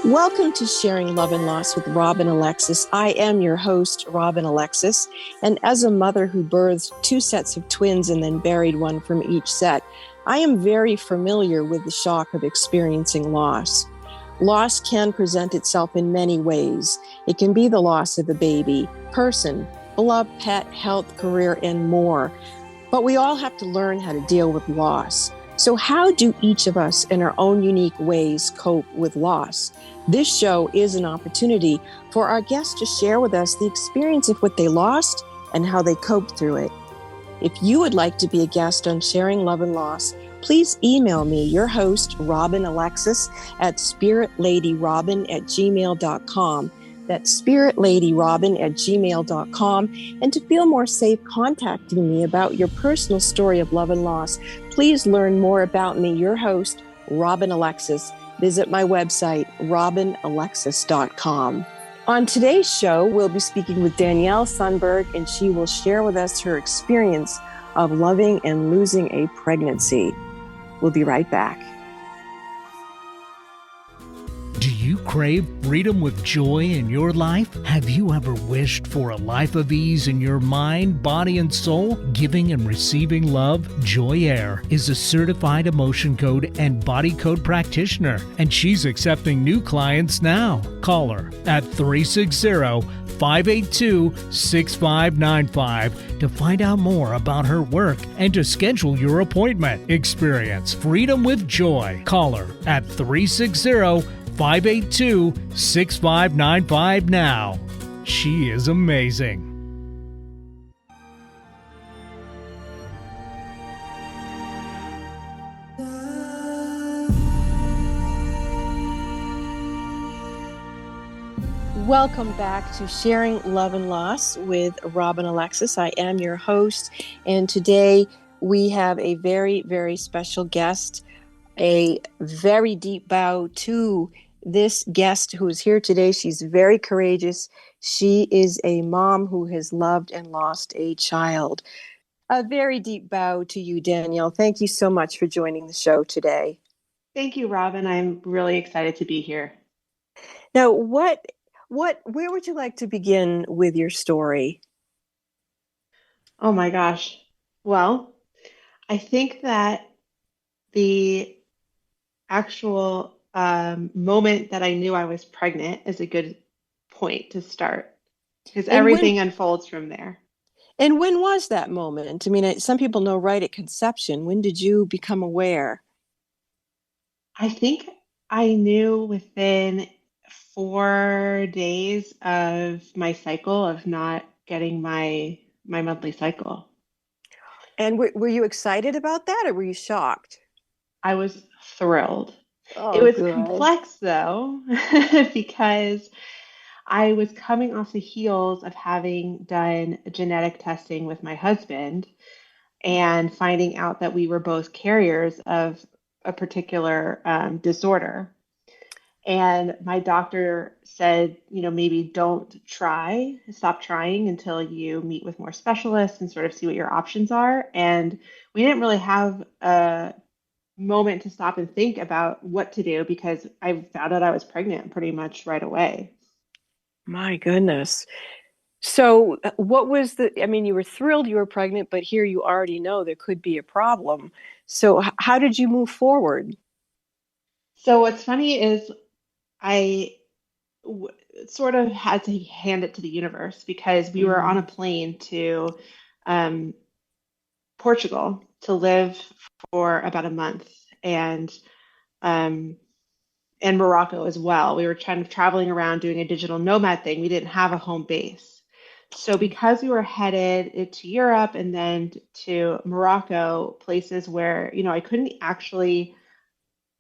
Welcome to Sharing Love and Loss with Robin Alexis. I am your host, Robin Alexis, and as a mother who birthed two sets of twins and then buried one from each set, I am very familiar with the shock of experiencing loss. Loss can present itself in many ways. It can be the loss of a baby, person, beloved pet, health, career, and more. But we all have to learn how to deal with loss. So how do each of us in our own unique ways cope with loss? This show is an opportunity for our guests to share with us the experience of what they lost and how they coped through it. If you would like to be a guest on Sharing Love and Loss, please email me, your host, Robin Alexis, at spiritladyrobin@gmail.com. That's spiritladyrobin@gmail.com. And to feel more safe contacting me about your personal story of love and loss, please learn more about me, your host, Robin Alexis. Visit my website, robinalexis.com. On today's show, we'll be speaking with Danielle Sundberg, and she will share with us her experience of loving and losing a pregnancy. We'll be right back. Do you crave freedom with joy in your life? Have you ever wished for a life of ease in your mind, body, and soul? Giving and receiving love, Joy Air is a certified emotion code and body code practitioner, and she's accepting new clients now. Call her at 360-582-6595 to find out more about her work and to schedule your appointment. Experience freedom with joy. Call her at 360-582-6595 now. She is amazing. Welcome back to Sharing Love and Loss with Robin Alexis. I am your host, and today we have a very, very special guest. A very deep bow to this guest who is here today. She's very courageous. She is a mom who has loved and lost a child. A very deep bow to you, Danielle. Thank you so much for joining the show today. Thank you, Robin. I'm really excited to be here. Now, where would you like to begin with your story? Oh my gosh. Well, I think that the actual moment that I knew I was pregnant is a good point to start because everything unfolds from there. And when was that moment? I mean, some people know right at conception. When did you become aware? I think I knew within 4 days of my cycle of not getting my monthly cycle. And were you excited about that, or were you shocked? I was thrilled. Oh, it was good. complex though, because I was coming off the heels of having done genetic testing with my husband and finding out that we were both carriers of a particular disorder. And my doctor said, maybe stop trying until you meet with more specialists and sort of see what your options are. And we didn't really have a moment to stop and think about what to do because I found out I was pregnant pretty much right away. My goodness. So what was you were thrilled you were pregnant, but here you already know there could be a problem. So how did you move forward? So what's funny is I sort of had to hand it to the universe because we were on a plane to Portugal to live for about a month and Morocco as well. We were traveling around doing a digital nomad thing. We didn't have a home base. So because we were headed to Europe and then to Morocco, places where, I couldn't actually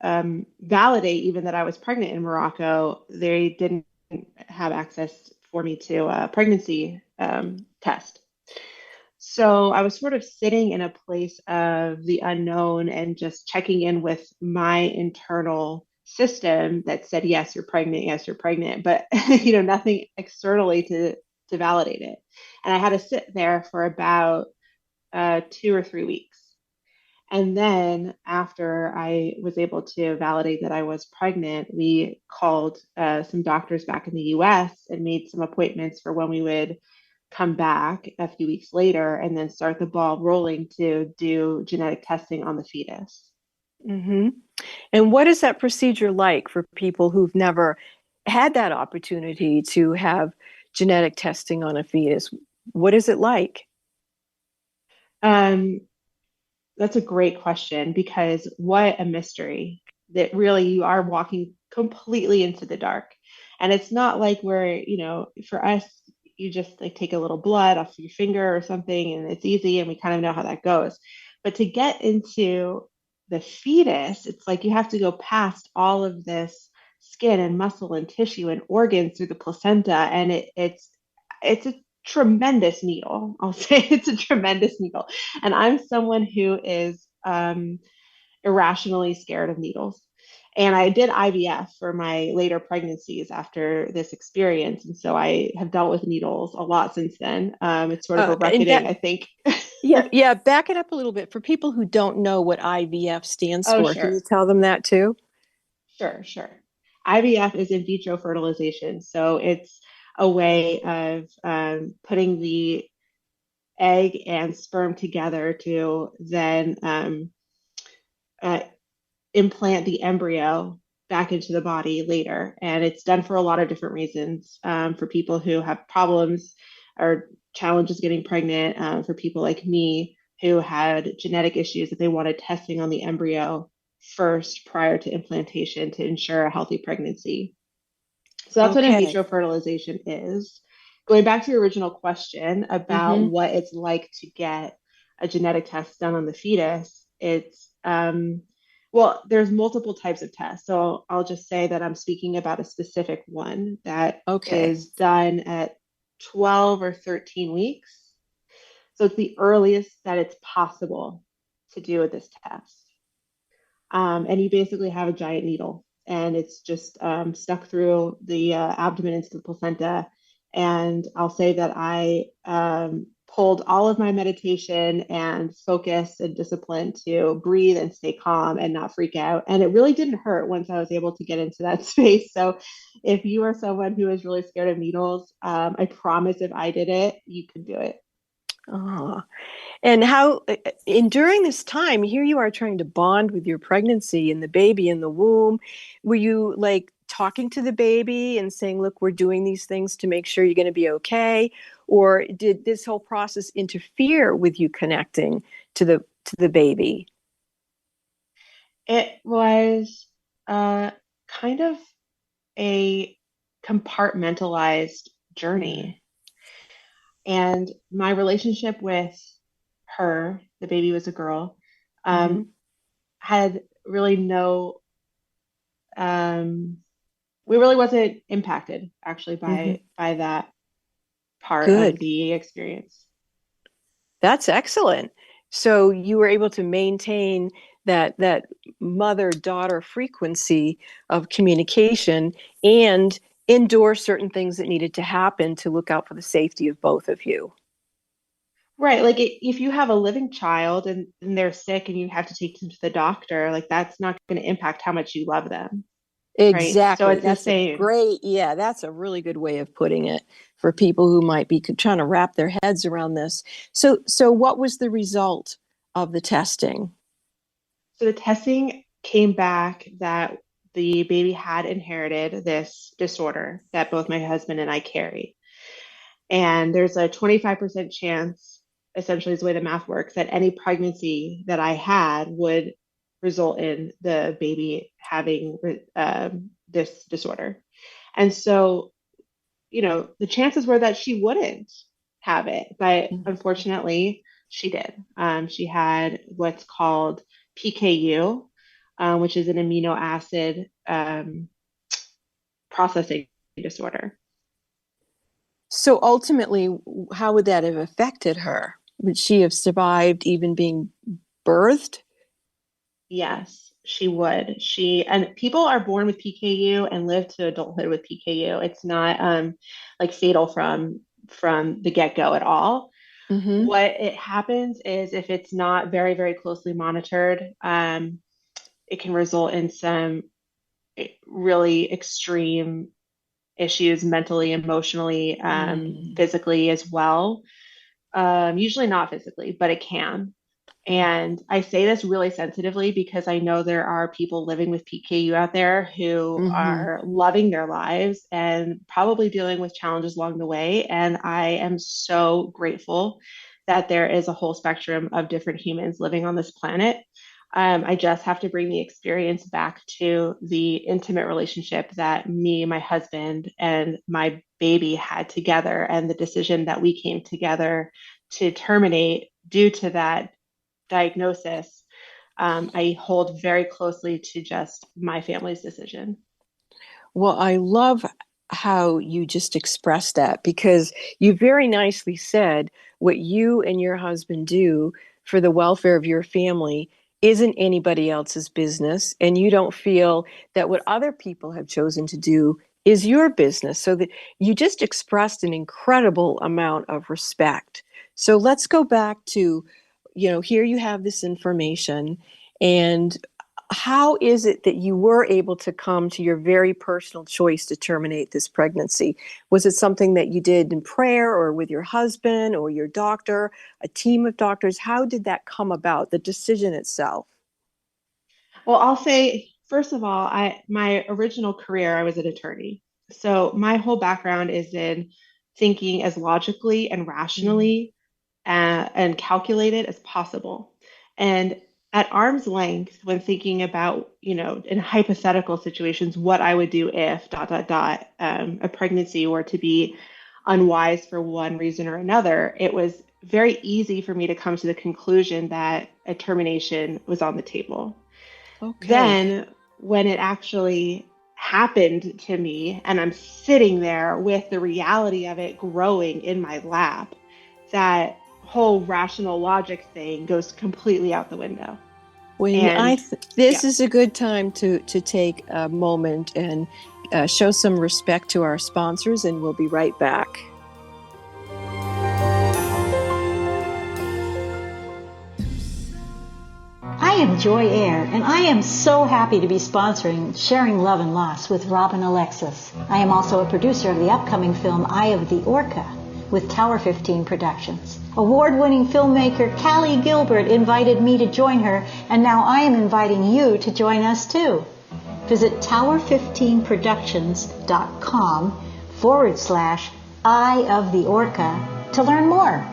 validate even that I was pregnant in Morocco, they didn't have access for me to a pregnancy test. So I was sort of sitting in a place of the unknown and just checking in with my internal system that said, yes, you're pregnant, but nothing externally to validate it. And I had to sit there for about 2 or 3 weeks. And then after I was able to validate that I was pregnant, we called some doctors back in the US and made some appointments for when we would come back a few weeks later and then start the ball rolling to do genetic testing on the fetus. Hmm. And what is that procedure like for people who've never had that opportunity to have genetic testing on a fetus? What is it like? Um, That's a great question because what a mystery that really you are walking completely into the dark. And it's not like for us, you just like take a little blood off your finger or something and it's easy and we kind of know how that goes. But to get into the fetus, it's like you have to go past all of this skin and muscle and tissue and organs through the placenta. And it's a tremendous needle. I'll say it's a tremendous needle. And I'm someone who is irrationally scared of needles. And I did IVF for my later pregnancies after this experience. And so I have dealt with needles a lot since then. It's sort of a And reckoning, I think. yeah, back it up a little bit for people who don't know what IVF stands Oh, for. Can you sure. tell them that too? Sure. IVF is in vitro fertilization. So it's a way of putting the egg and sperm together to then uh, implant the embryo back into the body later. And it's done for a lot of different reasons for people who have problems or challenges getting pregnant, for people like me who had genetic issues that they wanted testing on the embryo first prior to implantation to ensure a healthy pregnancy. So that's what in Okay. vitro fertilization is. Going back to your original question about Hmm. what it's like to get a genetic test done on the fetus, well, there's multiple types of tests. So I'll just say that I'm speaking about a specific one that Okay. is done at 12 or 13 weeks. So it's the earliest that it's possible to do with this test. And you basically have a giant needle, and it's just stuck through the abdomen into the placenta. And I'll say that I pulled all of my meditation and focus and discipline to breathe and stay calm and not freak out. And it really didn't hurt once I was able to get into that space. So if you are someone who is really scared of needles, I promise if I did it, you could do it. Oh. And how, in during this time, here you are trying to bond with your pregnancy and the baby in the womb. Were you like talking to the baby and saying, look, we're doing these things to make sure you're going to be okay? Or did this whole process interfere with you connecting to the baby? It was kind of a compartmentalized Mm-hmm. journey. And my relationship with her, the baby was a girl, Mm-hmm. um, had really no, um, we really wasn't impacted actually Mm-hmm. by that part of Good. the experience. That's excellent. So you were able to maintain that mother-daughter frequency of communication and endure certain things that needed to happen to look out for the safety of both of you. Right. Like if you have a living child and they're sick and you have to take them to the doctor, like that's not going to impact how much you love them. Right. So Exactly. it's the That's a same. great, yeah, that's a really good way of putting it for people who might be trying to wrap their heads around this. So what was the result of the testing? So the testing came back that the baby had inherited this disorder that both my husband and I carry. And there's a 25% chance, essentially, is the way the math works, that any pregnancy that I had would result in the baby having this disorder. And so, the chances were that she wouldn't have it, but unfortunately, she did. She had what's called PKU, which is an amino acid processing disorder. So ultimately, how would that have affected her? Would she have survived even being birthed? Yes, she would. And people are born with PKU and live to adulthood with PKU. It's not like fatal from the get-go at all. Mm-hmm. What it happens is if it's not very, very closely monitored, it can result in some really extreme issues mentally, emotionally, Mm. physically as well. Usually not physically, but it can. And I say this really sensitively because I know there are people living with PKU out there who Mm-hmm. are loving their lives and probably dealing with challenges along the way. And I am so grateful that there is a whole spectrum of different humans living on this planet. I just have to bring the experience back to the intimate relationship that me, my husband, and my baby had together, and the decision that we came together to terminate due to that diagnosis, I hold very closely to just my family's decision. Well, I love how you just expressed that because you very nicely said what you and your husband do for the welfare of your family isn't anybody else's business. And you don't feel that what other people have chosen to do is your business. So that you just expressed an incredible amount of respect. So let's go back to, here you have this information. And how is it that you were able to come to your very personal choice to terminate this pregnancy? Was it something that you did in prayer or with your husband or your doctor, a team of doctors? How did that come about, the decision itself? Well, I'll say, first of all, my original career, I was an attorney. So my whole background is in thinking as logically and Mm. rationally and calculated as possible. And at arm's length, when thinking about, in hypothetical situations, what I would do if a pregnancy were to be unwise for one reason or another, it was very easy for me to come to the conclusion that a termination was on the table. Okay. Then, when it actually happened to me, and I'm sitting there with the reality of it growing in my lap, that whole rational logic thing goes completely out the window. When And this yeah. is a good time to take a moment and show some respect to our sponsors, and we'll be right back. I am Joy Air, and I am so happy to be sponsoring Sharing Love and Loss with Rob and Alexis. I am also a producer of the upcoming film Eye of the Orca with Tower 15 Productions. Award-winning filmmaker Callie Gilbert invited me to join her, and now I am inviting you to join us too. Visit tower15productions.com/Eye of the Orca to learn more.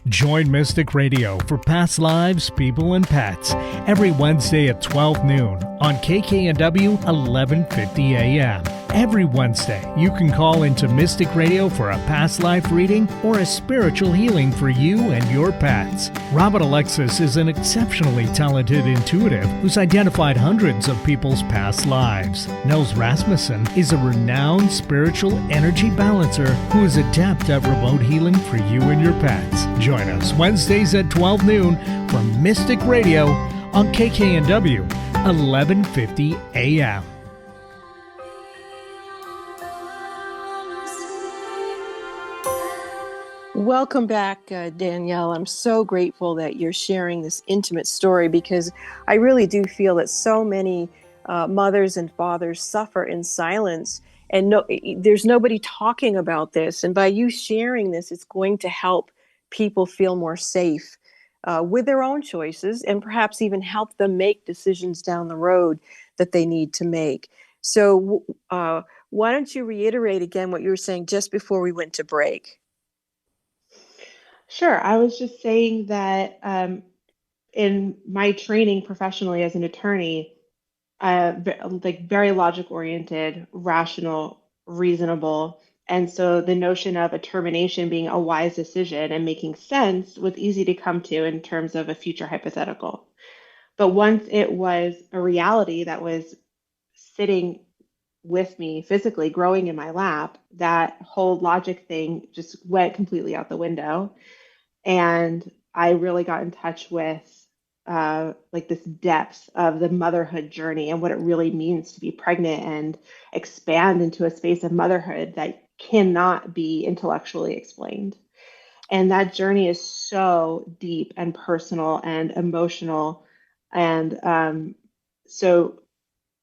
Join Mystic Radio for past lives, people, and pets every Wednesday at 12 noon on KKNW 1150 AM. Every Wednesday, you can call into Mystic Radio for a past life reading or a spiritual healing for you and your pets. Robin Alexis is an exceptionally talented intuitive who's identified hundreds of people's past lives. Nels Rasmussen is a renowned spiritual energy balancer who is adept at remote healing for you and your pets. Join us Wednesdays at 12 noon for Mystic Radio on KKNW 1150 AM. Welcome back, Danielle. I'm so grateful that you're sharing this intimate story because I really do feel that so many mothers and fathers suffer in silence, and there's nobody talking about this. And by you sharing this, it's going to help people feel more safe with their own choices and perhaps even help them make decisions down the road that they need to make. So, why don't you reiterate again what you were saying just before we went to break? Sure. I was just saying that in my training professionally as an attorney, like very logic oriented, rational, reasonable. And so the notion of a termination being a wise decision and making sense was easy to come to in terms of a future hypothetical. But once it was a reality that was sitting with me physically, growing in my lap, that whole logic thing just went completely out the window. And I really got in touch with like this depth of the motherhood journey and what it really means to be pregnant and expand into a space of motherhood that cannot be intellectually explained. And that journey is so deep and personal and emotional. And so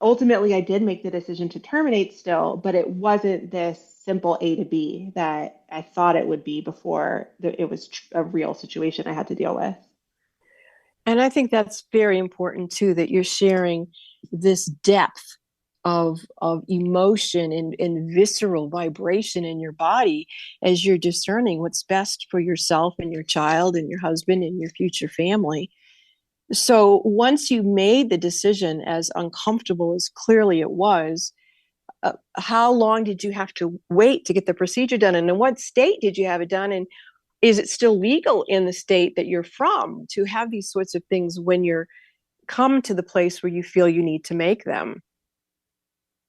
ultimately, I did make the decision to terminate still, but it wasn't this simple A to B that I thought it would be before it was a real situation I had to deal with. And I think that's very important too, that you're sharing this depth of emotion and visceral vibration in your body as you're discerning what's best for yourself and your child and your husband and your future family. So once you made the decision, as uncomfortable as clearly it was, how long did you have to wait to get the procedure done? And in what state did you have it done? And is it still legal in the state that you're from to have these sorts of things when you're come to the place where you feel you need to make them?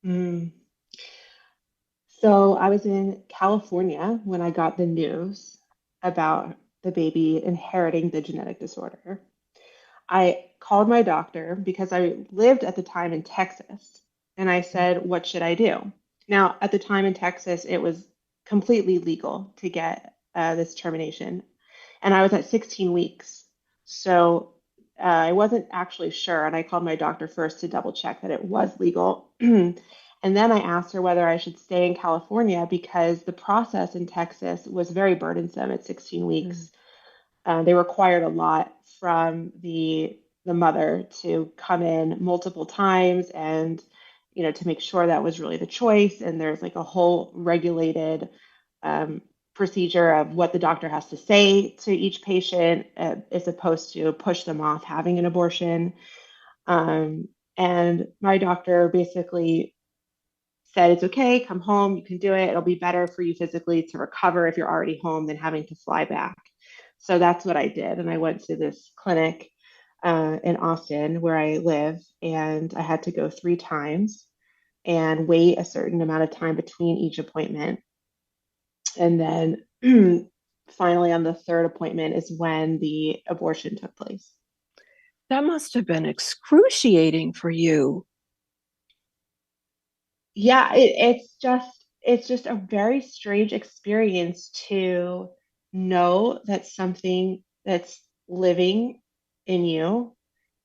Mm. So I was in California when I got the news about the baby inheriting the genetic disorder. I called my doctor because I lived at the time in Texas, and I said, "What should I do?" Now, at the time in Texas, it was completely legal to get this termination, and I was at 16 weeks. So I wasn't actually sure, and I called my doctor first to double check that it was legal. And then I asked her whether I should stay in California because the process in Texas was very burdensome at 16 Mm. weeks. They required a lot from the mother to come in multiple times and to make sure that was really the choice. And there's like a whole regulated um, procedure of what the doctor has to say to each patient as opposed to push them off having an abortion. Um, and my doctor basically said, "It's okay, come home, you can do it. It'll be better for you physically to recover if you're already home than having to fly back." So that's what I did. And I went to this clinic in Austin where I live, and I had to go 3 times and wait a certain amount of time between each appointment. And then finally, on the third appointment, is when the abortion took place. That must have been excruciating for you. Yeah, it's just a very strange experience to know that something that's living in you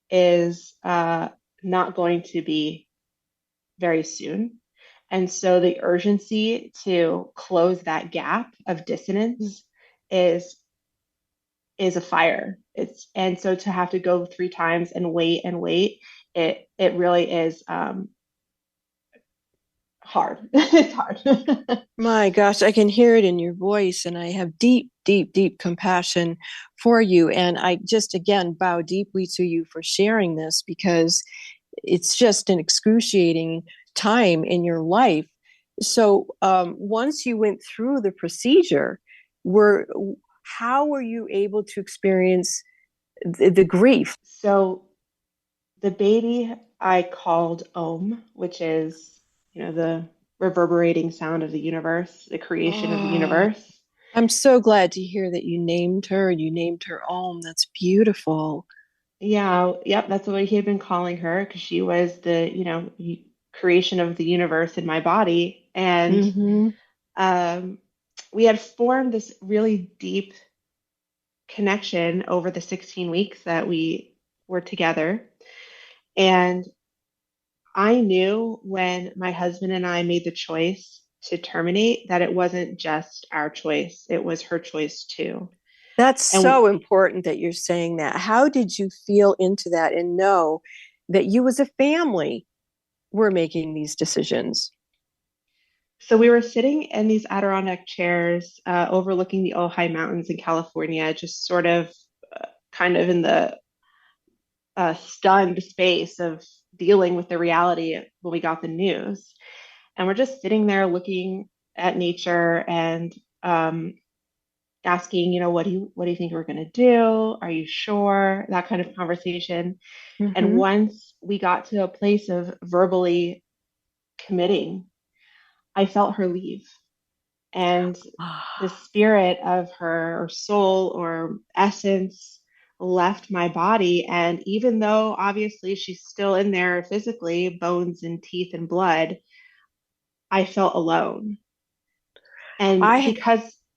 is not going to be very soon. And so the urgency to close that gap of dissonance is is a fire. It's and so to have to go 3 times and wait, it really is hard. It's hard. My gosh, I can hear it in your voice, and I have deep, deep, deep compassion for you. And I just, again, bow deeply to you for sharing this because it's just an excruciating time in your life. So, once you went through the procedure, were how were you able to experience the grief? So the baby I called Om, which is, the reverberating sound of the universe, the creation of the Oh, universe. I'm so glad to hear that you named her. You named her Om. That's beautiful. Yeah, yep, that's what he had been calling her because she was the, creation of the universe in my body. And Mm-hmm. um, we had formed this really deep connection over the 16 weeks that we were together. And I knew when my husband and I made the choice to terminate that it wasn't just our choice, it was her choice too. That's And so important that you're saying that. How did you feel into that and know that you as a family were making these decisions? so we were sitting in these Adirondack chairs overlooking the Ojai Mountains in California, just sort of kind of in the stunned space of dealing with the reality when we got the news. And we're just sitting there looking at nature and asking, what do you think we're going to do? Are you sure? That kind of conversation. And Mm-hmm. once we got to a place of verbally committing, I felt her leave. And the spirit of her or soul or essence left my body. And even though obviously she's still in there physically, bones and teeth and blood, I felt alone. And I,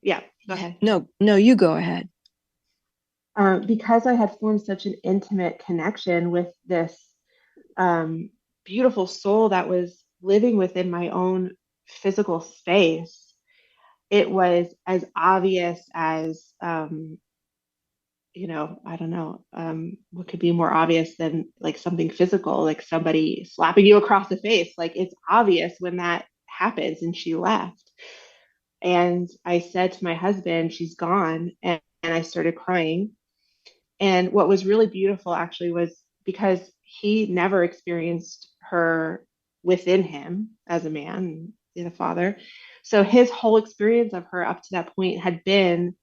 yeah, go yeah, ahead. no, you go ahead. Because I had formed such an intimate connection with this um, beautiful soul that was living within my own physical space, it was as obvious as, I don't know, what could be more obvious than like something physical, like somebody slapping you across the face. Like it's obvious when that happens. And she left. And I said to my husband, she's gone. And I started crying. And what was really beautiful actually was because he never experienced her within him as a man and a father. So his whole experience of her up to that point had been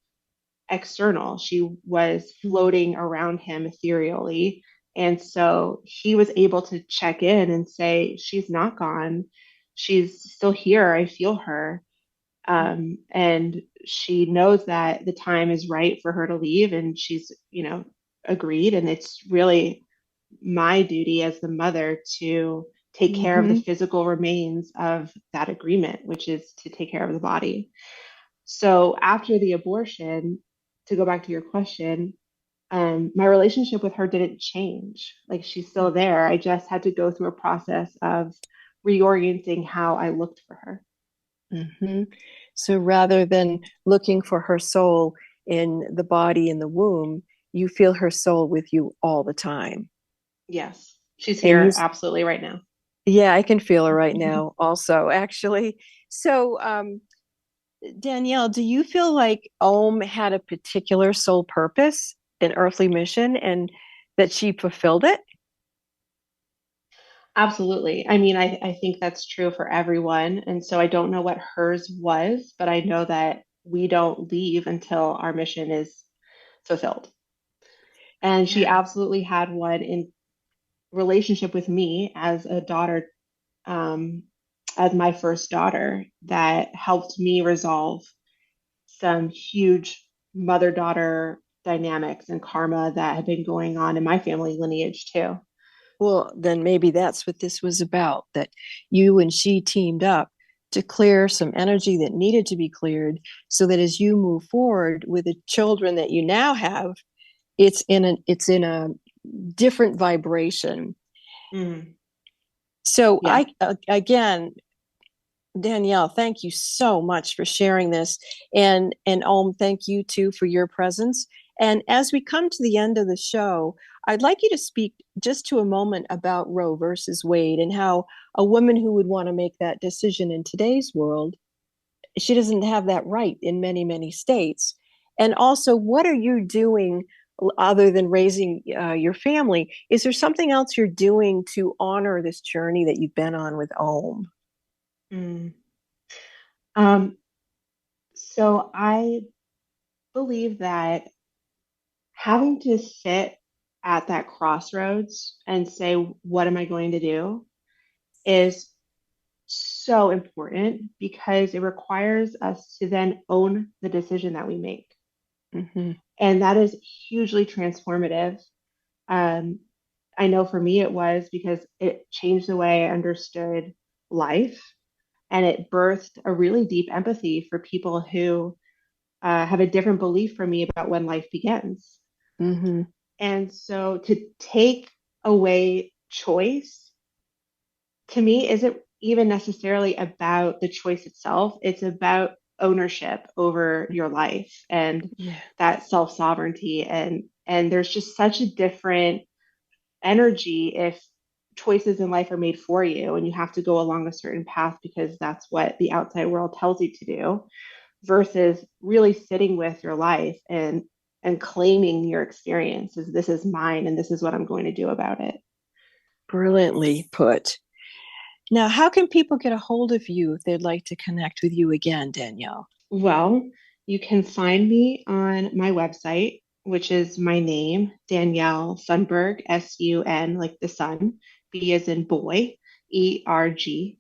external. She was Mm-hmm. floating around him ethereally. And so he was able to check in and say, she's not gone. She's still here. I feel her. And she knows that the time is right for her to leave, and she's, agreed. And it's really my duty as the mother to take care of the Mm-hmm. physical remains of that agreement, which is to take care of the body. So after the abortion, to go back to your question, my relationship with her didn't change. Like she's still there. I just had to go through a process of reorienting how I looked for her. Mm-hmm. So rather than looking for her soul in the body in the womb, you feel her soul with you all the time. Yes, she's And you, here absolutely right now. yeah, I can feel her right now also, actually. So, Danielle, do you feel like Om had a particular soul purpose, an earthly mission, and that she fulfilled it? Absolutely. I mean, I think that's true for everyone. And so I don't know what hers was, but I know that we don't leave until our mission is fulfilled. And she Yeah. absolutely had one in relationship with me as a daughter, um, as my first daughter, that helped me resolve some huge mother daughter dynamics and karma that had been going on in my family lineage too. Well, then maybe that's what this was about, that you and she teamed up to clear some energy that needed to be cleared so that as you move forward with the children that you now have, it's in a different vibration. Mm, So yeah. I again, Danielle, thank you so much for sharing this. And thank you too for your presence. And as we come to the end of the show, I'd like you to speak just to a moment about Roe versus Wade and how a woman who would want to make that decision in today's world, she doesn't have that right in many, many states. And also, what are you doing other than raising your family? Is there something else you're doing to honor this journey that you've been on with Om? Mm. Um, so I believe that having to sit at that crossroads and say, what am I going to do, is so important because it requires us to then own the decision that we make. Mm-hmm. And that is hugely transformative. Um, I know for me it was because it changed the way I understood life, and it birthed a really deep empathy for people who have a different belief from me about when life begins. Mm-hmm. And so to take away choice to me isn't even necessarily about the choice itself. It's about ownership over your life and Yeah. that self-sovereignty. And there's just such a different energy if choices in life are made for you and you have to go along a certain path because that's what the outside world tells you to do, versus really sitting with your life and claiming your experience as this is mine and this is what I'm going to do about it. Brilliantly put. Now, how can people get a hold of you if they'd like to connect with you again, Danielle? Well, you can find me on my website, which is my name, Danielle Sunberg, SUN, like the sun, B as in boy, ERG.com.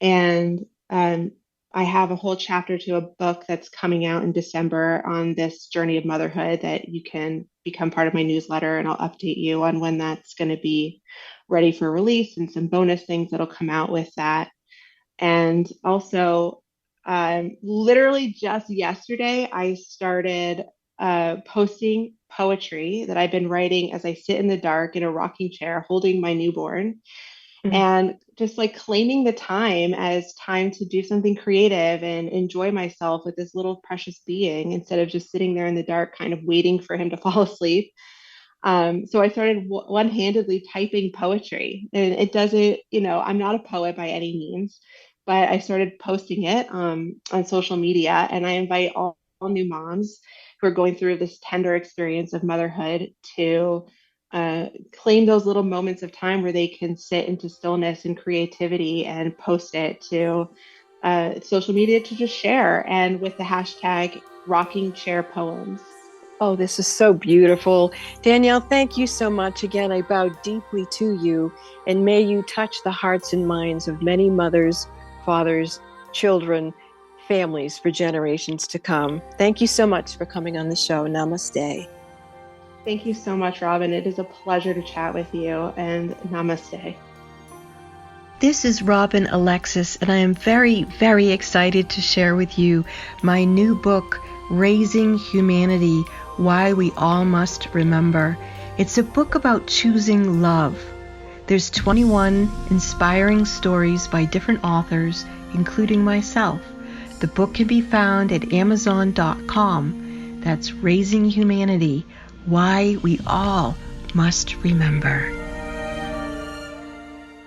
And I have a whole chapter to a book that's coming out in December on this journey of motherhood that you can become part of my newsletter, and I'll update you on when that's going to be ready for release and some bonus things that'll come out with that. And also, Literally just yesterday, I started posting poetry that I've been writing as I sit in the dark in a rocking chair holding my newborn, and just like claiming the time as time to do something creative and enjoy myself with this little precious being instead of just sitting there in the dark, kind of waiting for him to fall asleep. So I started one-handedly typing poetry, and it doesn't, I'm not a poet by any means, but I started posting it on social media, and I invite all new moms who are going through this tender experience of motherhood to claim those little moments of time where they can sit into stillness and creativity and post it to social media to just share, and with the hashtag rocking chair poems. Oh, this is so beautiful. Danielle, thank you so much. Again, I bow deeply to you, and may you touch the hearts and minds of many mothers, fathers, children, families for generations to come. Thank you so much for coming on the show. Namaste. Thank you so much, Robin. It is a pleasure to chat with you, and namaste. This is Robin Alexis, and I am very, very excited to share with you my new book, Raising Humanity: Why We All Must Remember. It's a book about choosing love. There's 21 inspiring stories by different authors, including myself. The book can be found at Amazon.com. That's Raising Humanity: Why We All Must Remember.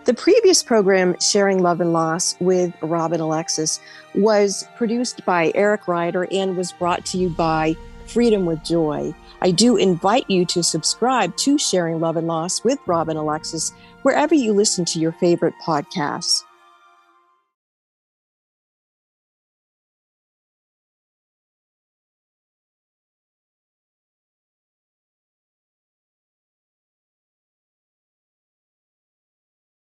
The previous program, Sharing Love and Loss with Robin Alexis, was produced by Eric Ryder and was brought to you by Freedom with Joy. I do invite you to subscribe to Sharing Love and Loss with Robin Alexis wherever you listen to your favorite podcasts.